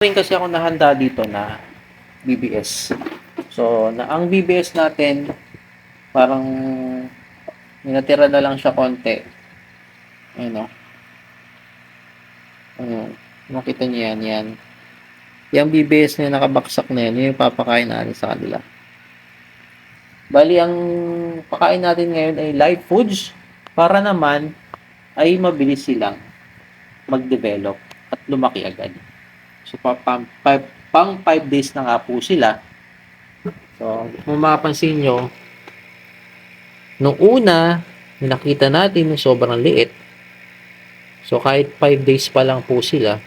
Rin kasi ako nahanda dito na BBS. So, ang BBS natin, parang minatira na lang siya konti. Ayun o. Ayun. Makita niyo yan, yan. Yung BBS na nakabaksak na yan, yun yung papakain natin sa kanila. Bali, ang pakain natin ngayon ay live foods para naman ay mabilis silang mag-develop at lumaki agad. So, pang 5 days na nga po sila. So, kung mapapansin nyo, nung una, nakita natin yung sobrang liit. So, kahit 5 days pa lang po sila,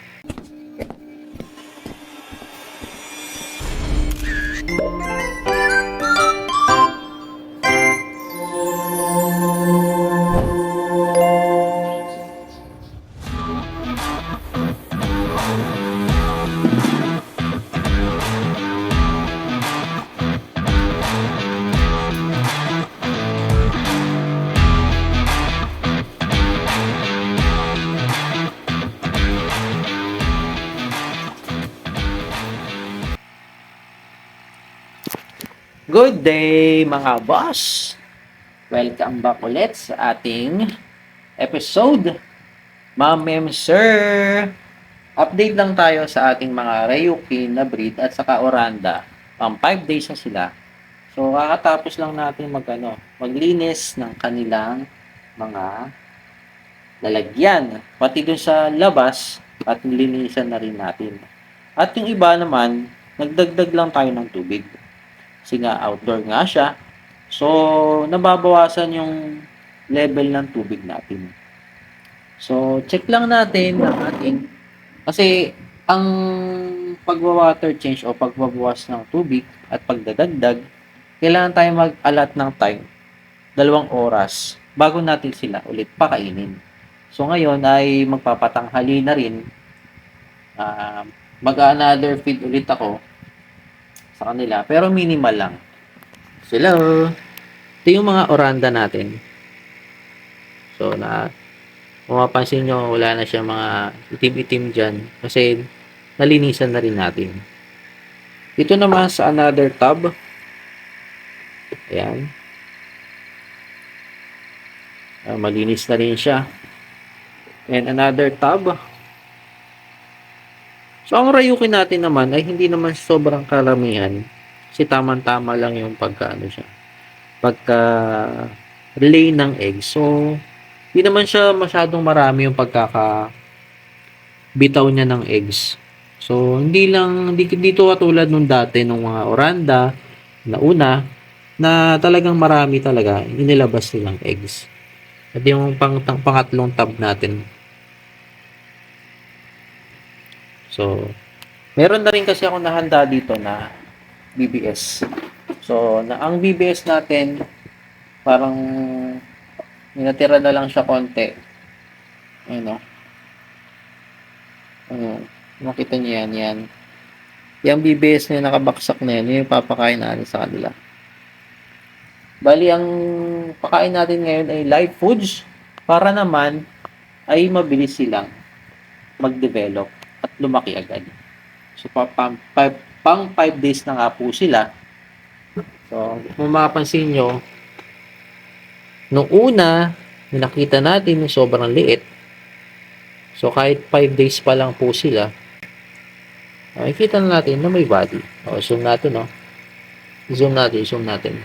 good day mga boss! Welcome back ulit sa ating episode. Ma'am, sir! Update lang tayo sa ating mga Ryukin na breed at saka Oranda. Pang 5 days na sila. So, kakatapos lang natin maglinis ng kanilang mga lalagyan. Pati dun sa labas at nilinisan na rin natin. At yung iba naman, nagdagdag lang tayo ng tubig. Kasi nga outdoor nga siya. So, nababawasan yung level ng tubig natin. So, check lang natin ang ating kasi ang pagwa-water change o pagbabawas ng tubig at pagdadagdag, kailangan tayo mag-allot ng time, 2 oras, bago natin sila ulit pakainin. So, ngayon ay magpapatanghali na rin. Mag-another feed ulit ako sa kanila, pero minimal lang. Sila, ito yung mga oranda natin. So, kung mapansin nyo, wala na siya mga itim-itim dyan kasi nalinisan na rin natin. Dito naman sa another tub. Ayan. Malinis na rin siya. And another tub. So, ang Ryukin natin naman ay hindi naman sobrang karamihan. Kasi tamang-tama lang yung pagka lay ng egg. So, hindi naman siya masyadong marami yung pagkakabitaw niya ng eggs. So, hindi dito katulad nung dati nung mga Oranda na una na talagang marami talaga inilabas nilang eggs. At yung pangatlong tab natin. So, meron na rin kasi ako nahanda dito na BBS. So, ang BBS natin parang minatira na lang siya konti. Ayun o. Ayun. Makita niyo yan, yan. Yung BBS na nakabaksak na yan, yun yung papakain natin sa kanila. Bali, ang pakain natin ngayon ay live foods para naman ay mabilis silang mag-develop at lumaki agad. So, pang 5 days na nga po sila. So, kung mapapansin nyo, nung una, nakita natin yung sobrang liit. So, kahit 5 days pa lang po sila, makikita na natin na may body. Zoom natin, no? Zoom natin.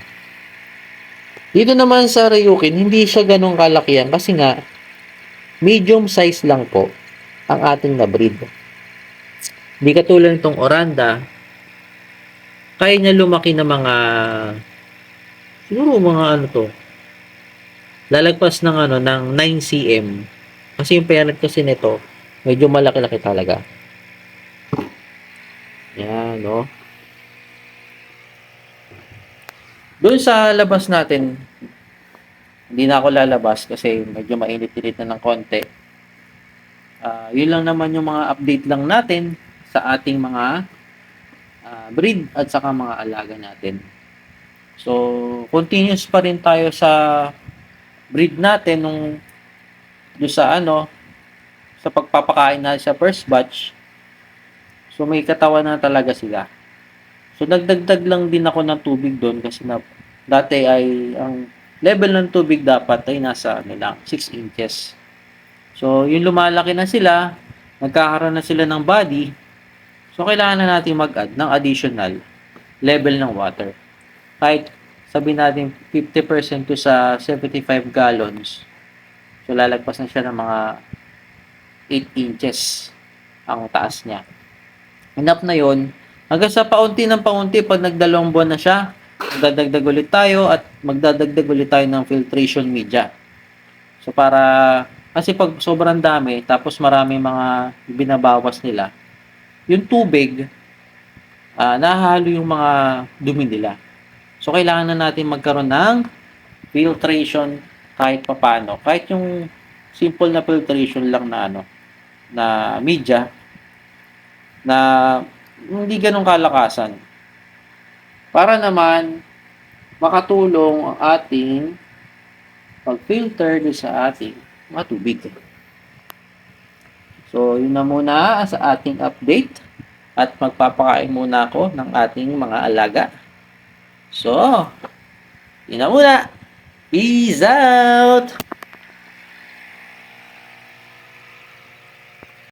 Dito naman sa Ryukin, hindi siya ganong kalakihan kasi nga, medium size lang po ang ating na-breed. Hindi katulad nitong Oranda, kaya niya lumaki na siguro lalagpas ng 9 cm. Kasi yung parent kasi nito, medyo malaki-laki talaga. Yan, no? Doon sa labas natin, hindi na ako lalabas kasi medyo mainit-init na ng konti. Yun lang naman yung mga update lang natin sa ating mga breed at saka mga alaga natin. So, continuous pa rin tayo sa breed natin doon sa sa pagpapakain natin sa first batch. So may katawan na talaga sila. So nagdagdag lang din ako ng tubig doon kasi dati ay ang level ng tubig dapat ay nasa 6 inches. So yung lumalaki na sila, nagkakaroon na sila ng body. So kailangan na natin mag-add ng additional level ng water. Kahit sabihin natin 50% to sa 75 gallons. So lalagpas na siya ng mga 8 inches ang taas niya. Enough na yon. Hanggang sa paunti ng paunti, pag nagdalawang buwan na siya, magdadagdag ulit tayo at magdadagdag ulit tayo ng filtration media. So kasi pag sobrang dami, tapos marami mga binabawas nila, yung tubig, nahalo yung mga dumi nila. So kailangan na natin magkaroon ng filtration kahit papano. Kahit yung simple na filtration lang na media, na hindi ganun kalakasan. Para naman makatulong ang ating pag-filter sa ating mga tubig. So, yun na muna sa ating update at magpapakain muna ako ng ating mga alaga. So, yun na muna. Peace out!